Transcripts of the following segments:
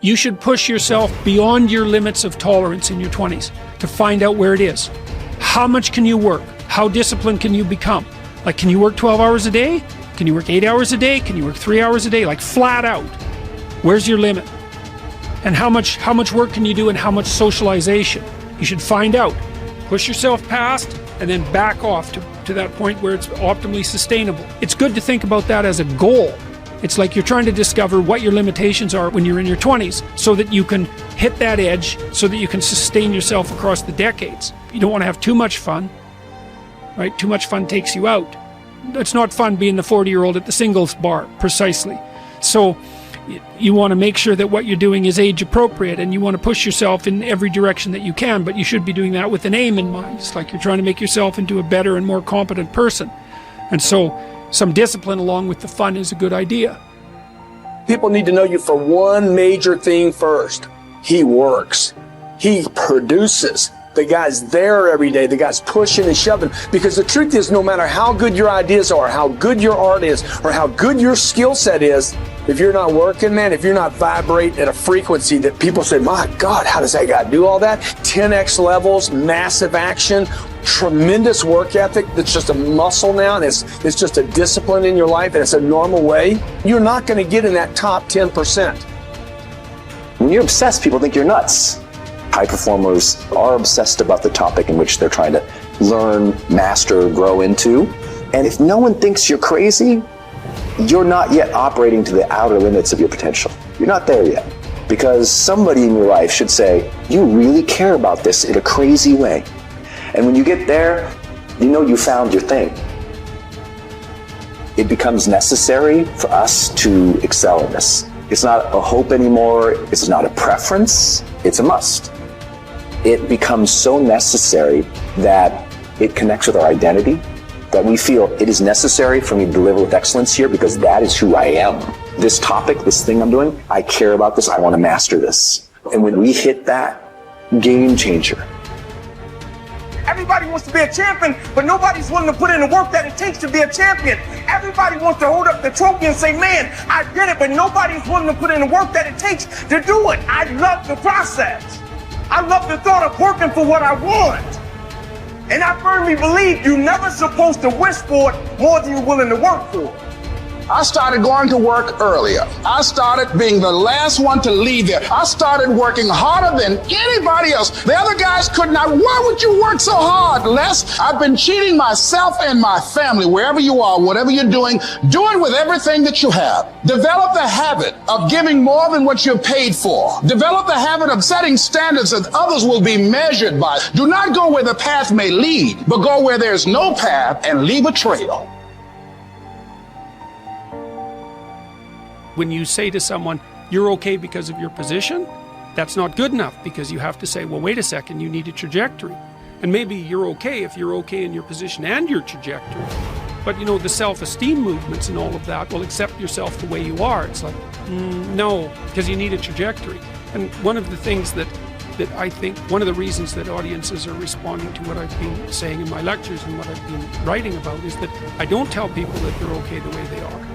You should push yourself beyond your limits of tolerance in your 20s to find out where it is. How much can you work? How disciplined can you become? Like, can you work 12 hours a day? Can you work 8 hours a day? Can you work 3 hours a day? Like, flat out. Where's your limit? And how much work can you do, and how much socialization? You should find out. Push yourself past and then back off to that point where it's optimally sustainable. It's good to think about that as a goal. It's like you're trying to discover what your limitations are when you're in your 20s so that you can hit that edge, so that you can sustain yourself across the decades. You don't want to have too much fun, right? Too much fun takes you out. It's not fun being the 40-year-old at the singles bar, precisely. So you want to make sure that what you're doing is age appropriate, and you want to push yourself in every direction that you can, but you should be doing that with an aim in mind. It's like you're trying to make yourself into a better and more competent person. And so some discipline along with the fun is a good idea. People need to know you for one major thing first. He works. He produces. The guy's there every day. The guy's pushing and shoving. Because the truth is, no matter how good your ideas are, how good your art is, or how good your skill set is, if you're not working, man, if you're not vibrating at a frequency that people say, my God, how does that guy do all that? 10x levels, massive action, tremendous work ethic that's just a muscle now, and it's just a discipline in your life, and it's a normal way. You're not going to get in that top 10%. When you're obsessed, people think you're nuts. High performers are obsessed about the topic in which they're trying to learn, master, grow into. And if no one thinks you're crazy, you're not yet operating to the outer limits of your potential. You're not there yet. Because somebody in your life should say, you really care about this in a crazy way. And when you get there, you know you found your thing. It becomes necessary for us to excel in this. It's not a hope anymore. It's not a preference. It's a must. It becomes so necessary that it connects with our identity, that we feel it is necessary for me to deliver with excellence here because that is who I am. This topic, this thing I'm doing, I care about this. I want to master this. And when we hit that, game changer. Everybody wants to be a champion, but nobody's willing to put in the work that it takes to be a champion. Everybody wants to hold up the trophy and say, man, I did it, but nobody's willing to put in the work that it takes to do it. I love the process. I love the thought of working for what I want. And I firmly believe you're never supposed to wish for it more than you're willing to work for it. I started going to work earlier. I started being the last one to leave there. I started working harder than anybody else. The other guys could not. Why would you work so hard, Les? I've been cheating myself and my family. Wherever you are, whatever you're doing, do it with everything that you have. Develop the habit of giving more than what you're paid for. Develop the habit of setting standards that others will be measured by. Do not go where the path may lead, but go where there's no path and leave a trail. When you say to someone, you're okay because of your position, that's not good enough, because you have to say, well, wait a second, you need a trajectory. And maybe you're okay if you're okay in your position and your trajectory. But you know, the self-esteem movements and all of that will accept yourself the way you are. It's like, no, because you need a trajectory. And one of the things that I think, one of the reasons that audiences are responding to what I've been saying in my lectures and what I've been writing about is that I don't tell people that they're okay the way they are.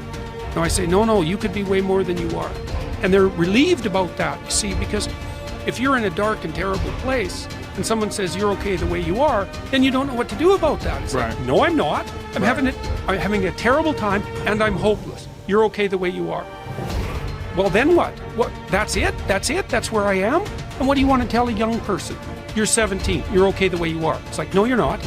No, I say, no, you could be way more than you are. And they're relieved about that, you see, because if you're in a dark and terrible place and someone says you're okay the way you are, then you don't know what to do about that. It's like, no, I'm not. I'm having a terrible time and I'm hopeless. You're okay the way you are. Well, then what? That's it? That's where I am? And what do you want to tell a young person? You're 17. You're okay the way you are. It's like, no, you're not.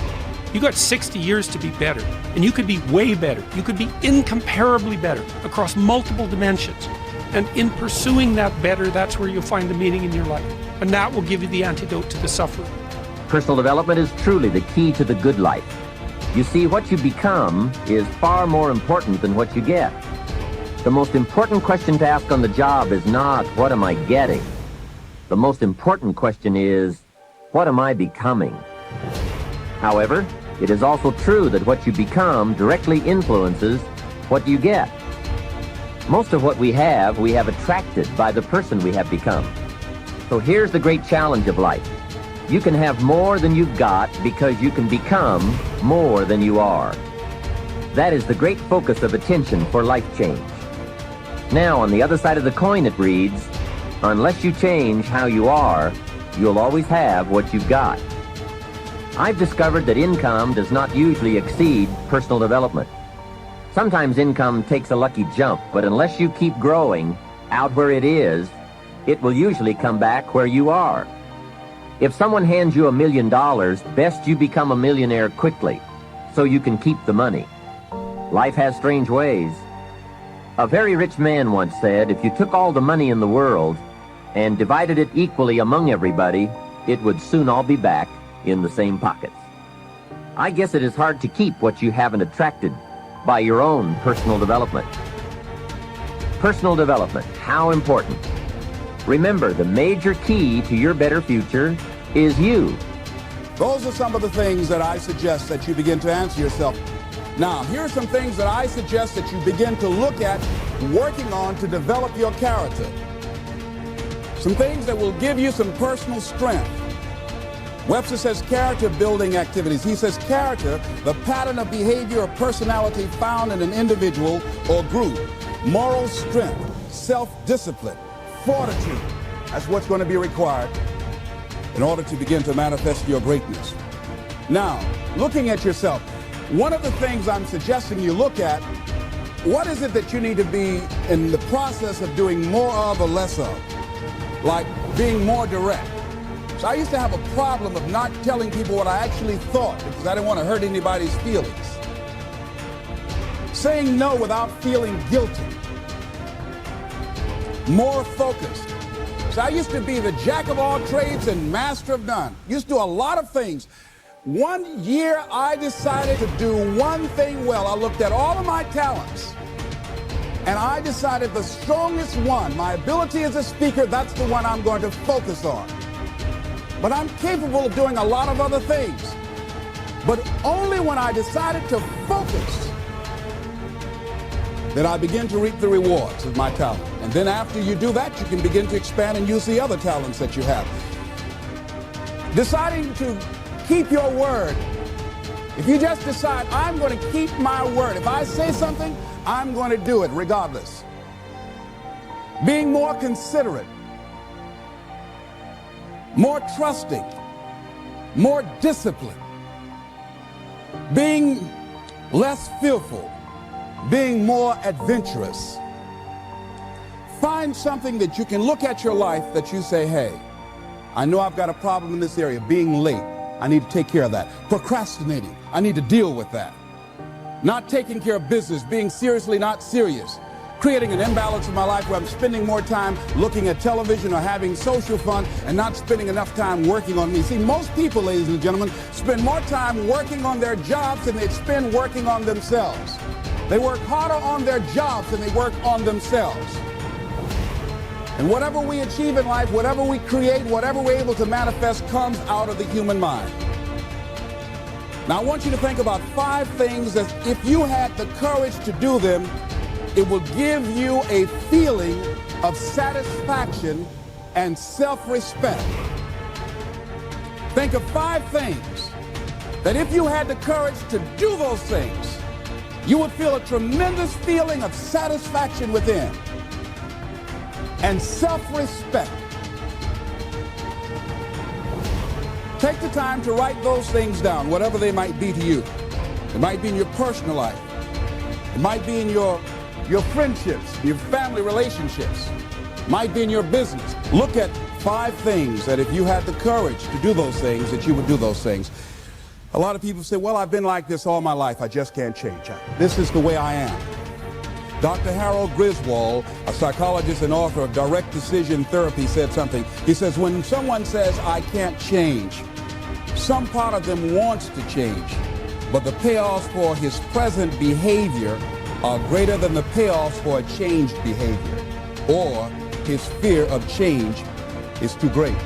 You got 60 years to be better, and you could be way better. You could be incomparably better across multiple dimensions. And in pursuing that better, that's where you'll find the meaning in your life. And that will give you the antidote to the suffering. Personal development is truly the key to the good life. You see, what you become is far more important than what you get. The most important question to ask on the job is not, what am I getting? The most important question is, what am I becoming? However, it is also true that what you become directly influences what you get. Most of what we have attracted by the person we have become. So here's the great challenge of life. You can have more than you've got because you can become more than you are. That is the great focus of attention for life change. Now, on the other side of the coin, it reads, Unless you change how you are, you'll always have what you've got. I've discovered that income does not usually exceed personal development. Sometimes income takes a lucky jump, but unless you keep growing out where it is, it will usually come back where you are. If someone hands you $1 million, best you become a millionaire quickly, so you can keep the money. Life has strange ways. A very rich man once said, if you took all the money in the world and divided it equally among everybody, it would soon all be back in the same pockets. I guess it is hard to keep what you haven't attracted by your own personal development. Personal development, how important. Remember, the major key to your better future is you. Those are some of the things that I suggest that you begin to answer yourself. Now, here are some things that I suggest that you begin to look at working on to develop your character. Some things that will give you some personal strength. Webster says character building activities. He says character, the pattern of behavior or personality found in an individual or group. Moral strength, self-discipline, fortitude. That's what's going to be required in order to begin to manifest your greatness. Now, looking at yourself, one of the things I'm suggesting you look at, what is it that you need to be in the process of doing more of or less of? Like being more direct. So I used to have a problem of not telling people what I actually thought because I didn't want to hurt anybody's feelings. Saying no without feeling guilty. More focused. So I used to be the jack of all trades and master of none. Used to do a lot of things. One year I decided to do one thing well. I looked at all of my talents and I decided the strongest one, my ability as a speaker, that's the one I'm going to focus on. But I'm capable of doing a lot of other things. But only when I decided to focus did I begin to reap the rewards of my talent. And then after you do that, you can begin to expand and use the other talents that you have. Deciding to keep your word. If you just decide, I'm going to keep my word. If I say something, I'm going to do it regardless. Being more considerate. More trusting, more disciplined, being less fearful, being more adventurous. Find something that you can look at your life that you say, hey, I know I've got a problem in this area, being late. I need to take care of that. Procrastinating, I need to deal with that. Not taking care of business, being seriously not serious. Creating an imbalance in my life where I'm spending more time looking at television or having social fun and not spending enough time working on me. See, most people, ladies and gentlemen, spend more time working on their jobs than they spend working on themselves. They work harder on their jobs than they work on themselves. And whatever we achieve in life, whatever we create, whatever we're able to manifest comes out of the human mind. Now, I want you to think about 5 things that if you had the courage to do them, it will give you a feeling of satisfaction and self-respect. Think of 5 things that if you had the courage to do those things, you would feel a tremendous feeling of satisfaction within and self-respect. Take the time to write those things down, whatever they might be to you. It might be in your personal life. It might be in your friendships, your family relationships, might be in your business. Look at 5 things that if you had the courage to do those things, that you would do those things. A lot of people say, well, I've been like this all my life. I just can't change. This is the way I am. Dr. Harold Griswold, a psychologist and author of Direct Decision Therapy, said something. He says, when someone says, I can't change, some part of them wants to change, but the payoffs for his present behavior are greater than the payoffs for a changed behavior, or his fear of change is too great.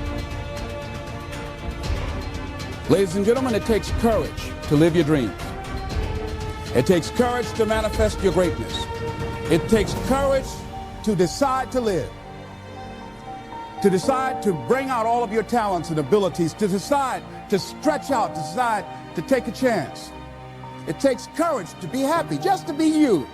Ladies and gentlemen, it takes courage to live your dreams. It takes courage to manifest your greatness. It takes courage to decide to live, to decide to bring out all of your talents and abilities, to decide to stretch out, to decide to take a chance. It takes courage to be happy, just to be you.